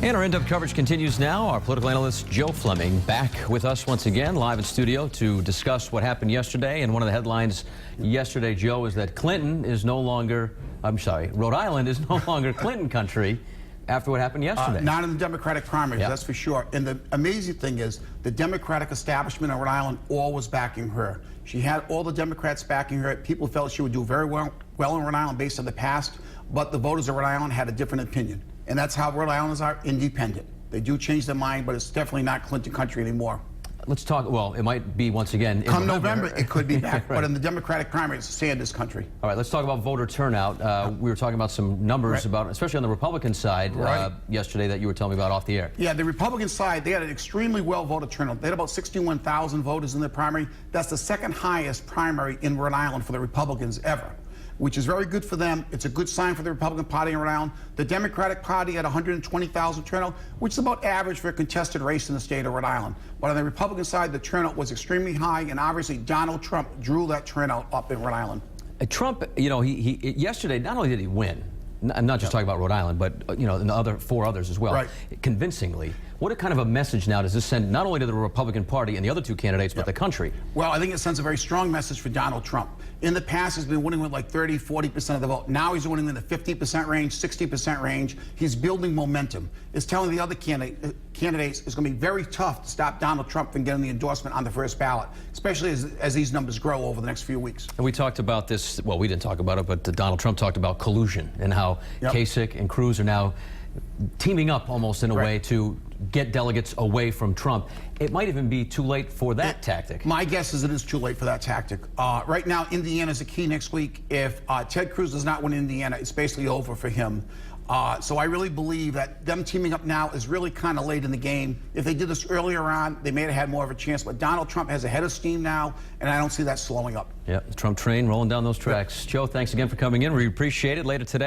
And our in-depth coverage continues now. Our political analyst Joe Fleming back with us once again, live in studio to discuss what happened yesterday. And one of the headlines yesterday, Joe, is that Rhode Island is no longer Clinton country after what happened yesterday. Not in the Democratic primaries, that's for sure. And the amazing thing is the Democratic establishment in Rhode Island all was backing her. She had all the Democrats backing her. People felt she would do very well in Rhode Island based on the past, but the voters of Rhode Island had a different opinion. And that's how Rhode Islanders are, independent. They do change their mind, but it's definitely not Clinton country anymore. Let's talk, well, it might be once again. Come November, it could be back, right. But in the Democratic primary, it's Sanders country. All right, let's talk about voter turnout. We were talking about some numbers about, especially on the Republican side yesterday that you were telling me about off the air. Yeah, the Republican side, they had an extremely well voter turnout. They had about 61,000 voters in their primary. That's the second highest primary in Rhode Island for the Republicans ever, which is very good for them. It's a good sign for the Republican Party in Rhode Island. The Democratic Party had 120,000 turnout, which is about average for a contested race in the state of Rhode Island. But on the Republican side, the turnout was extremely high, and obviously Donald Trump drew that turnout up in Rhode Island. Trump, you know, yesterday, not only did he win, I'm not just talking about Rhode Island, but, you know, and the other four others as well, convincingly. What kind of a message now does this send not only to the Republican Party and the other two candidates, but the country? Well, I think it sends a very strong message for Donald Trump. In the past, he's been winning with like 30, 40% of the vote. Now he's winning in the 50% range, 60% range. He's building momentum. It's telling the other candidates it's going to be very tough to stop Donald Trump from getting the endorsement on the first ballot, especially as these numbers grow over the next few weeks. And we talked about this, well, we didn't talk about it, but Donald Trump talked about collusion and how Kasich and Cruz are now teaming up almost in a way to get delegates away from Trump. It might even be too late for that tactic. My guess is it is too late for that tactic. Right now, Indiana is a key next week. If Ted Cruz does not win Indiana, it's basically over for him. So I really believe that them teaming up now is really kind of late in the game. If they did this earlier on, they may have had more of a chance. But Donald Trump has a head of steam now, and I don't see that slowing up. Yeah, the Trump train rolling down those tracks. Joe, thanks again for coming in. We appreciate it. Later today.